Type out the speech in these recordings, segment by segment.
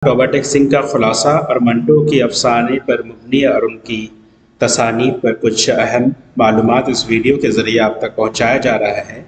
Robert accessing کا خلاصہ اور منٹو کی افسانے پر مبنی اور ان کی تصانیف پر کچھ اہم معلومات اس ویڈیو کے ذریعے آپ تک پہنچایا جا رہا ہے۔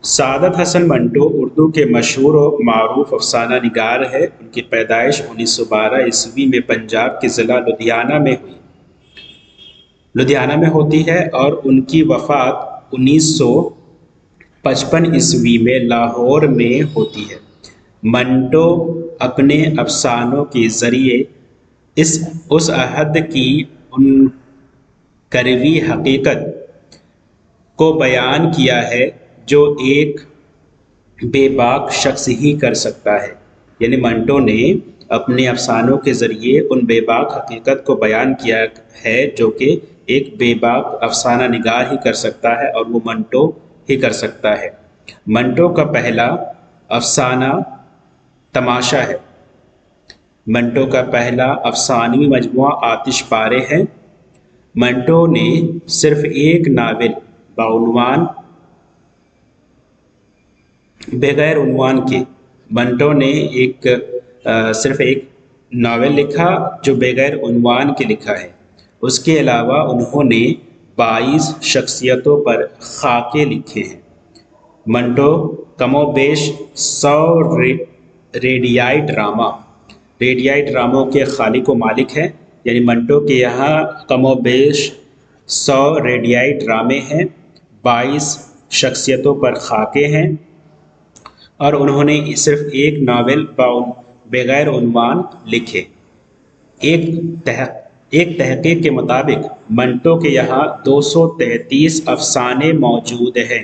سعادت حسن منٹو اردو کے مشہور و معروف افسانہ نگار ہے۔ ان کی پیدائش 1912 عیسوی میں پنجاب کے ضلع لدھیانہ میں ہوتی ہے اور ان کی وفات 1955 عیسوی میں لاہور میں ہوتی ہے۔ منٹو اپنے افسانوں کے ذریعے اس عہد کی ان کروی حقیقت کو بیان کیا ہے جو ایک بے باک شخص ہی کر سکتا ہے۔ یعنی منٹو نے اپنے افسانوں کے ذریعے ان بے باک حقیقت کو بیان کیا ہے جو کہ ایک بے باک افسانہ نگار ہی کر سکتا ہے، اور وہ منٹو ہی کر سکتا ہے۔ منٹو کا پہلا افسانہ تماشا ہے۔ منٹو کا پہلا افسانوی مجموعہ آتش پارے ہے۔ منٹو نے صرف ایک ناول بعنوان بغیر عنوان کے صرف ایک ناول لکھا جو بغیر عنوان کے لکھا ہے۔ اس کے علاوہ انہوں نے 22 شخصیتوں پر خاکے لکھے ہیں۔ منٹو کم و بیش 100 ریڈیائی ڈراموں کے خالق و مالک ہیں۔ یعنی منٹو کے یہاں کم و بیش 100 ریڈیائی ڈرامے ہیں، 22 شخصیتوں پر خاکے ہیں، اور انہوں نے صرف ایک ناول بغیر عنوان لکھے۔ ایک تحقیق کے مطابق منٹو کے یہاں 233 افسانے موجود ہیں۔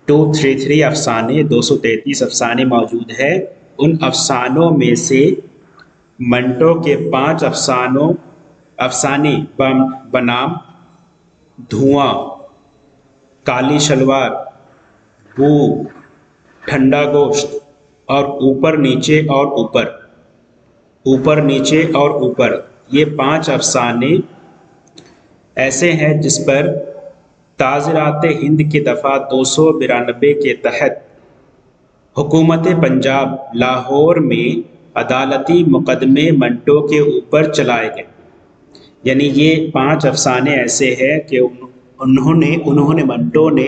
233 افسانے 233 افسانے موجود ہیں۔ ان افسانوں میں سے منٹو کے 5 افسانے بنام دھواں، کالی شلوار، بھوک، ٹھنڈا گوشت اور اوپر نیچے اور اوپر، یہ 5 افسانے ایسے ہیں جس پر تعزیرات ہند کی دفعہ 292 کے تحت حکومت پنجاب لاہور میں عدالتی مقدمے منٹو کے اوپر چلائے گئے۔ یعنی یہ 5 افسانے ایسے ہیں کہ انہوں نے منٹو نے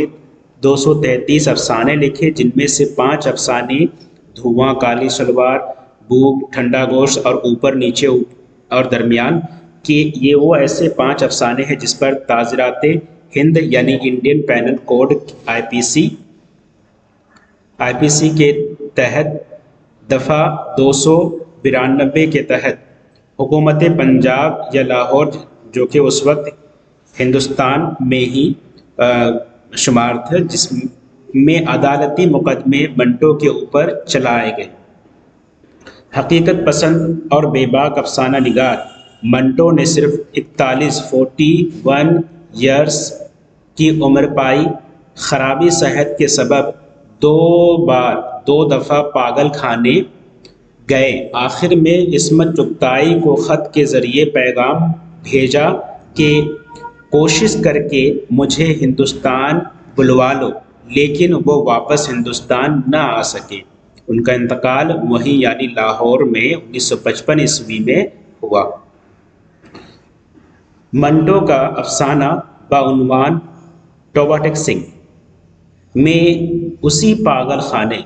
233 افسانے لکھے، جن میں سے 5 افسانے دھواں، کالی شلوار، بھوک، ٹھنڈا گوشت اور اوپر نیچے اور درمیان کہ یہ وہ ایسے 5 افسانے ہیں جس پر تعزیرات ہند یعنی انڈین پینل کوڈ آئی پی سی کے تحت دفعہ 292 کے تحت حکومت پنجاب یا لاہور، جو کہ اس وقت ہندوستان میں ہی شمار تھا، جس میں عدالتی مقدمے منٹو کے اوپر چلائے گئے۔ حقیقت پسند اور بے باک افسانہ نگار منٹو نے صرف 41 ایئرس کی عمر پائی۔ خرابی صحت کے سبب 2 دفعہ پاگل خانے گئے۔ آخر میں عصمت چغتائی کو خط کے ذریعے پیغام بھیجا کہ کوشش کر کے مجھے ہندوستان بلوا لو، لیکن وہ واپس ہندوستان نہ آ سکے۔ ان کا انتقال وہیں یعنی لاہور میں 1955 عیسوی میں ہوا۔ منٹو کا افسانہ بعنوان رابرٹ ایکسنگ میں اسی پاگل خانے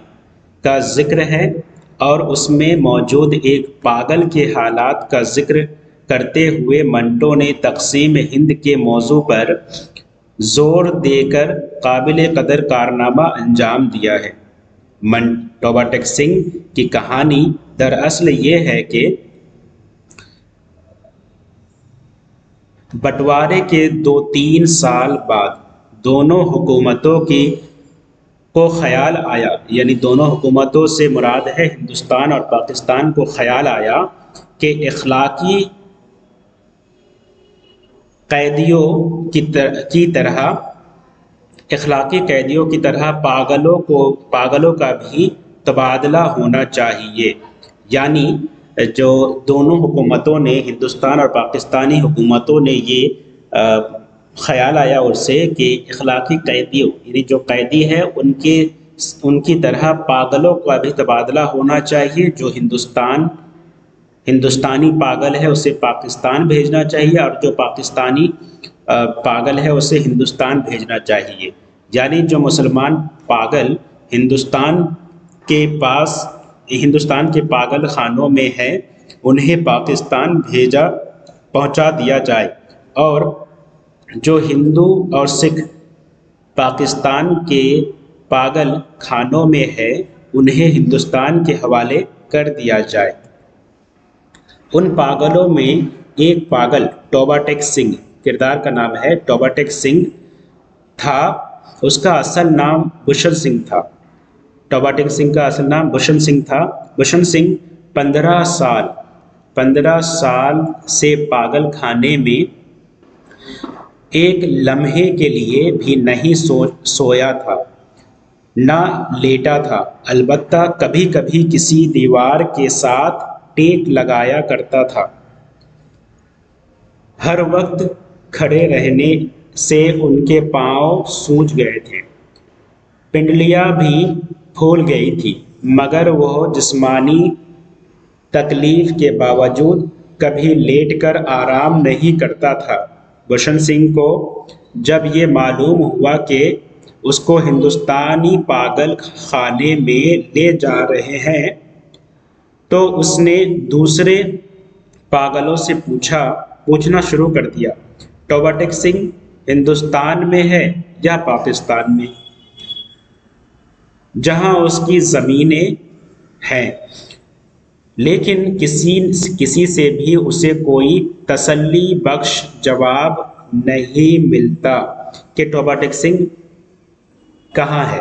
کا ذکر ہے، اور اس میں موجود ایک پاگل کے حالات کا ذکر کرتے ہوئے منٹو نے تقسیم ہند کے موضوع پر زور دے کر قابل قدر کارنامہ انجام دیا ہے۔ رابرٹ ایکسنگ کی کہانی دراصل یہ ہے کہ بٹوارے کے 2-3 سال بعد دونوں حکومتوں کو خیال آیا، یعنی دونوں حکومتوں سے مراد ہے ہندوستان اور پاکستان کو خیال آیا کہ اخلاقی قیدیوں کی طرح پاگلوں کا بھی تبادلہ ہونا چاہیے۔ یعنی جو دونوں حکومتوں نے، ہندوستان اور پاکستانی حکومتوں نے، یہ خیال آیا اس سے کہ اخلاقی قیدیوں یعنی جو قیدی ہیں ان کے ان کی طرح پاگلوں کا بھی تبادلہ ہونا چاہیے، جو ہندوستانی پاگل ہے اسے پاکستان بھیجنا چاہیے، اور جو پاکستانی پاگل ہے اسے ہندوستان بھیجنا چاہیے۔ یعنی جو مسلمان پاگل ہندوستان کے پاگل خانوں میں ہیں انہیں پاکستان پہنچا دیا جائے، اور جو ہندو اور سکھ پاکستان کے پاگل خانوں میں ہے انہیں ہندوستان کے حوالے کر دیا جائے۔ ان پاگلوں میں ایک پاگل ٹوبہ ٹیک سنگھ، کردار کا نام ہے ٹوبہ ٹیک سنگھ تھا، اس کا اصل نام بھوشن سنگھ تھا۔ ٹوبہ ٹیک سنگھ کا اصل نام بھوشن سنگھ تھا۔ بھوشن سنگھ 15 سال سے پاگل خانے میں ایک لمحے کے لیے بھی نہیں سویا تھا، نہ لیٹا تھا، البتہ کبھی کبھی کسی دیوار کے ساتھ ٹیک لگایا کرتا تھا۔ ہر وقت کھڑے رہنے سے ان کے پاؤں سوج گئے تھے، پنڈلیاں بھی پھول گئی تھی، مگر وہ جسمانی تکلیف کے باوجود کبھی لیٹ کر آرام نہیں کرتا تھا۔ بھوشن سنگھ کو جب یہ معلوم ہوا کہ اس کو ہندوستانی پاگل خانے میں لے جا رہے ہیں تو اس نے دوسرے پاگلوں سے پوچھنا شروع کر دیا، ٹوبہ ٹیک سنگھ ہندوستان میں ہے یا پاکستان میں، جہاں اس کی زمینیں ہیں؟ لیکن کسی سے بھی اسے کوئی تسلی بخش جواب نہیں ملتا کہ ٹوبہ ٹیک سنگھ کہاں ہے۔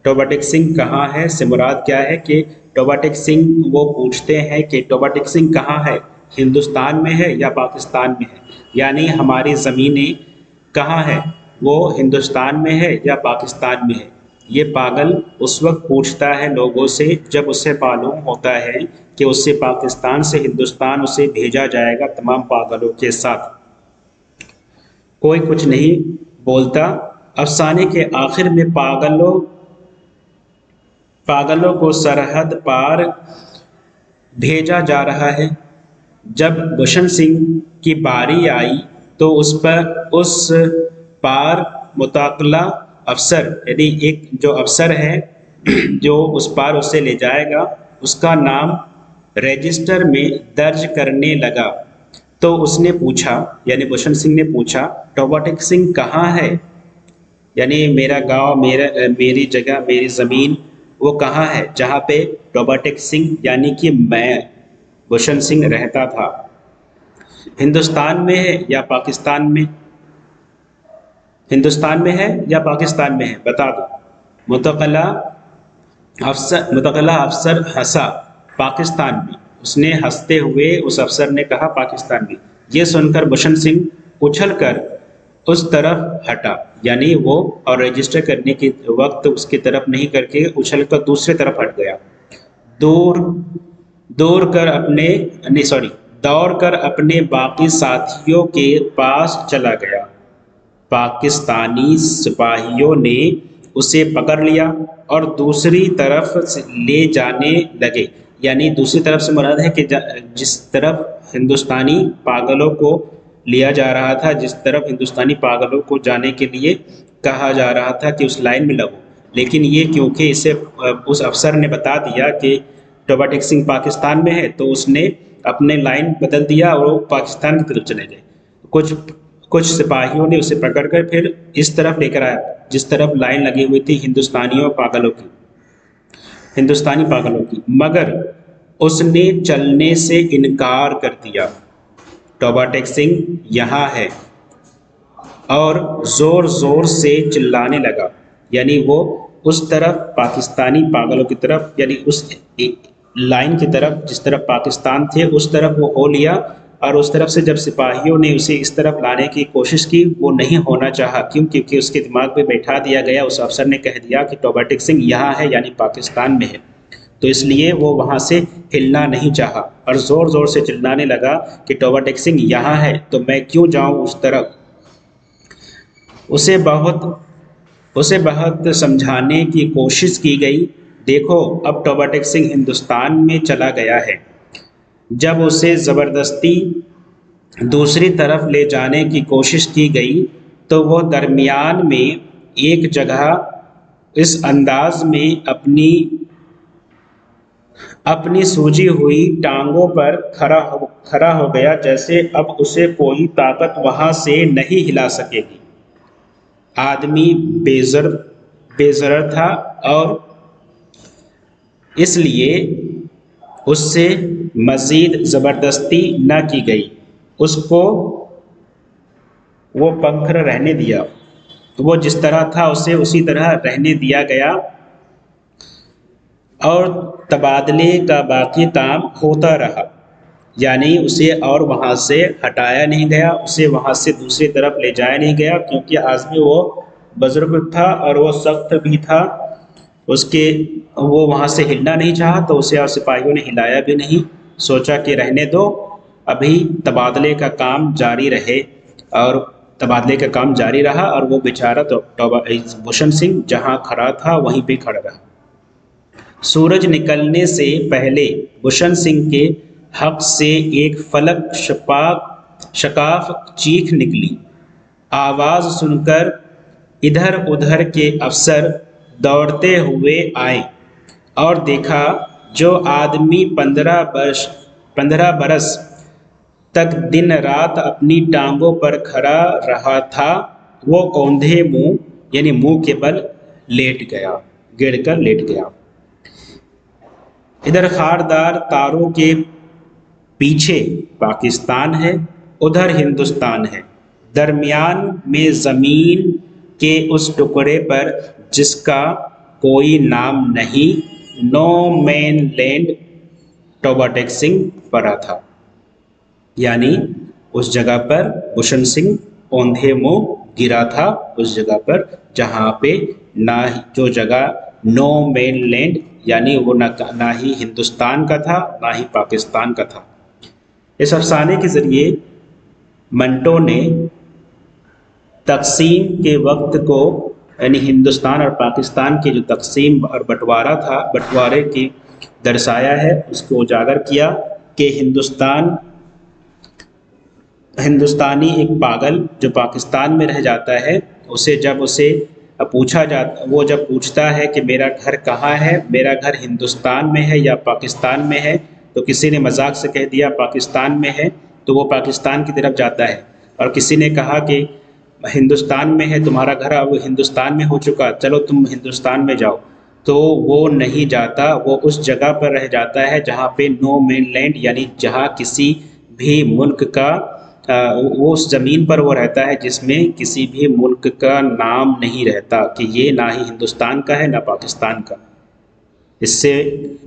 ٹوبہ ٹیک سنگھ کہاں ہے سے مراد کیا ہے کہ ٹوبہ ٹیک سنگھ وہ پوچھتے ہیں کہ ٹوبہ ٹیک سنگھ کہاں ہے، ہندوستان میں ہے یا پاکستان میں ہے، یعنی ہماری زمینیں کہاں ہے، وہ ہندوستان میں ہے یا پاکستان میں ہے۔ یہ پاگل اس وقت پوچھتا ہے لوگوں سے جب اسے معلوم ہوتا ہے کہ اسے پاکستان سے ہندوستان اسے بھیجا جائے گا تمام پاگلوں کے ساتھ۔ کوئی کچھ نہیں بولتا۔ افسانے کے آخر میں پاگلوں کو سرحد پار بھیجا جا رہا ہے۔ جب بھوشن سنگھ کی باری آئی تو اس پار متعلقہ افسر، یعنی ایک جو افسر ہے جو اس پار اسے لے جائے گا، اس کا نام رجسٹر میں درج کرنے لگا تو اس نے پوچھا، یعنی بھوشن سنگھ نے پوچھا، ٹوبہ ٹیک سنگھ کہاں ہے، یعنی میرا گاؤں، میری جگہ، میری زمین وہ کہاں ہے جہاں پہ ٹوبہ ٹیک سنگھ یعنی کہ میں بھوشن سنگھ رہتا تھا، ہندوستان میں ہے یا پاکستان میں؟ ہندوستان میں ہے یا پاکستان میں ہے بتا دو۔ متقلہ افسر ہنسا، پاکستان میں۔ اس نے ہنستے ہوئے اس افسر نے کہا پاکستان میں۔ یہ سن کر بھوشن سنگھ اچھل کر اس طرف ہٹا، یعنی وہ اور رجسٹر کرنے کے وقت اس کی طرف نہیں کر کے اچھل کر دوسرے طرف ہٹ گیا، دوڑ کر اپنے باقی ساتھیوں کے پاس چلا گیا۔ پاکستانی سپاہیوں نے اسے پکڑ لیا اور دوسری طرف لے جانے لگے، یعنی دوسری طرف سے مراد ہے کہ جس طرف ہندوستانی پاگلوں کو لیا جا رہا تھا، جس طرف ہندوستانی پاگلوں کو جانے کے لیے کہا جا رہا تھا کہ اس لائن میں لگو، لیکن یہ کیونکہ اسے اس افسر نے بتا دیا کہ ٹوبہ ٹیک سنگھ پاکستان میں ہے تو اس نے اپنے لائن بدل دیا اور وہ پاکستان کی طرف چلے گئے۔ کچھ سپاہیوں نے اسے پکڑ کر پھر اس طرف لے کر آیا جس طرف لائن لگی ہوئی تھی ہندوستانی پاگلوں کی، مگر اس نے چلنے سے انکار کر دیا۔ ٹوبہ ٹیک سنگھ یہاں ہے، اور زور زور سے چلانے لگا، یعنی وہ اس طرف پاکستانی پاگلوں کی طرف، یعنی اس لائن کی طرف جس طرف پاکستان تھے اس طرف وہ ہو لیا، اور اس طرف سے جب سپاہیوں نے اسے اس طرف لانے کی کوشش کی وہ نہیں ہونا چاہا، کیونکہ اس کے دماغ پہ بیٹھا دیا گیا، اس افسر نے کہہ دیا کہ ٹوبہ ٹیک سنگھ یہاں ہے یعنی پاکستان میں ہے، تو اس لیے وہ وہاں سے ہلنا نہیں چاہا اور زور زور سے چلانے لگا کہ ٹوبہ ٹیک سنگھ یہاں ہے تو میں کیوں جاؤں اس طرف۔ اسے بہت اسے بہت سمجھانے کی کوشش کی گئی، دیکھو اب توبہ ٹیک سنگھ ہندوستان میں چلا گیا ہے۔ جب اسے زبردستی دوسری طرف لے جانے کی کوشش کی گئی تو وہ درمیان میں ایک جگہ اس انداز میں اپنی سوجی ہوئی ٹانگوں پر کھڑا ہو گیا جیسے اب اسے کوئی طاقت وہاں سے نہیں ہلا سکے گی۔ آدمی بے ضرر تھا اور اس لیے اس سے مزید زبردستی نہ کی گئی، اس کو وہ پنکھر رہنے دیا، وہ جس طرح تھا اسے اسی طرح رہنے دیا گیا اور تبادلے کا باقی کام ہوتا رہا، یعنی اسے اور وہاں سے ہٹایا نہیں گیا، اسے وہاں سے دوسری طرف لے جایا نہیں گیا، کیونکہ آدمی وہ بزرگ تھا اور وہ سخت بھی تھا، وہ وہاں سے ہلنا نہیں چاہا تو اسے اور سپاہیوں نے ہلایا بھی نہیں، سوچا کہ رہنے دو ابھی تبادلے کا کام جاری رہے، اور تبادلے کا کام جاری رہا اور وہ بیچارہ بھوشن سنگھ جہاں کھڑا تھا وہیں پہ کھڑا رہا۔ سورج نکلنے سے پہلے بھوشن سنگھ کے حق سے ایک فلک شکاف چیخ نکلی، آواز سن کر ادھر ادھر کے افسر دوڑتے ہوئے آئے اور دیکھا جو آدمی 15 برس تک دن رات اپنی ٹانگوں پر کھڑا رہا تھا وہ اوندھے منہ یعنی منہ کے بل گڑ کر لیٹ گیا۔ ادھر خاردار تاروں کے پیچھے پاکستان ہے، ادھر ہندوستان ہے، درمیان میں زمین کے اس ٹکڑے پر جس کا کوئی نام نہیں، نو مین لینڈ، توبہ ٹیک سنگھ پڑا تھا، یعنی اس جگہ پر بھوشن سنگھ اوندھے منہ گرا تھا، اس جگہ پر جہاں پہ جو جگہ نو مین لینڈ یعنی وہ نہ ہی ہندوستان کا تھا نہ ہی پاکستان کا تھا۔ اس افسانے کے ذریعے منٹو نے تقسیم کے وقت کو یعنی ہندوستان اور پاکستان کی جو تقسیم اور بٹوارا تھا، بٹوارے کی درسایا ہے، اس کو اجاگر کیا کہ ہندوستانی ایک پاگل جو پاکستان میں رہ جاتا ہے، وہ جب پوچھتا ہے کہ میرا گھر کہاں ہے، میرا گھر ہندوستان میں ہے یا پاکستان میں ہے، تو کسی نے مذاق سے کہہ دیا پاکستان میں ہے تو وہ پاکستان کی طرف جاتا ہے، اور کسی نے کہا کہ ہندوستان میں ہے تمہارا گھر، اب ہندوستان میں ہو چکا، چلو تم ہندوستان میں جاؤ، تو وہ نہیں جاتا، وہ اس جگہ پر رہ جاتا ہے جہاں پہ نو مین لینڈ یعنی جہاں کسی بھی ملک کا وہ اس زمین پر وہ رہتا ہے جس میں کسی بھی ملک کا نام نہیں رہتا، کہ یہ نہ ہی ہندوستان کا ہے نہ پاکستان کا۔ اس سے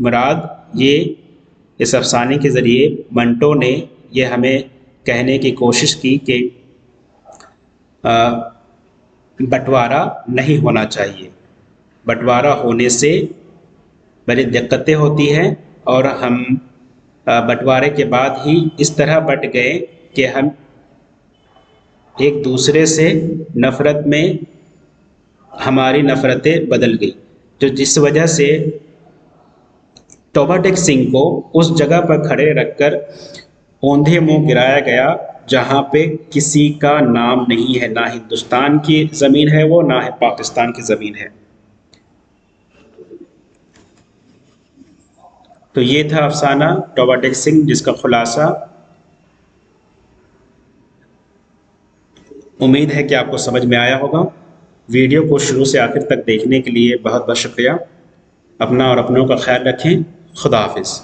مراد یہ اس افسانے کے ذریعے منٹو نے یہ ہمیں کہنے کی کوشش کی کہ بٹوارا نہیں ہونا چاہیے، بٹوارا ہونے سے بڑی دقتیں ہوتی ہیں، اور ہم بٹوارے کے بعد ہی اس طرح بٹ گئے کہ ہم ایک دوسرے سے نفرت میں ہماری نفرتیں بدل گئی، تو جس وجہ سے توبہ ٹیک سنگھ کو اس جگہ پر کھڑے رکھ کر اوندھے منہ گرایا گیا جہاں پہ کسی کا نام نہیں ہے، نہ ہندوستان کی زمین ہے وہ، نہ پاکستان کی زمین ہے۔ تو یہ تھا افسانہ توبہ ٹیک سنگھ، جس کا خلاصہ امید ہے کہ آپ کو سمجھ میں آیا ہوگا۔ ویڈیو کو شروع سے آخر تک دیکھنے کے لیے بہت بہت شکریہ۔ اپنا اور اپنوں کا خیال رکھیں۔ خدا حافظ۔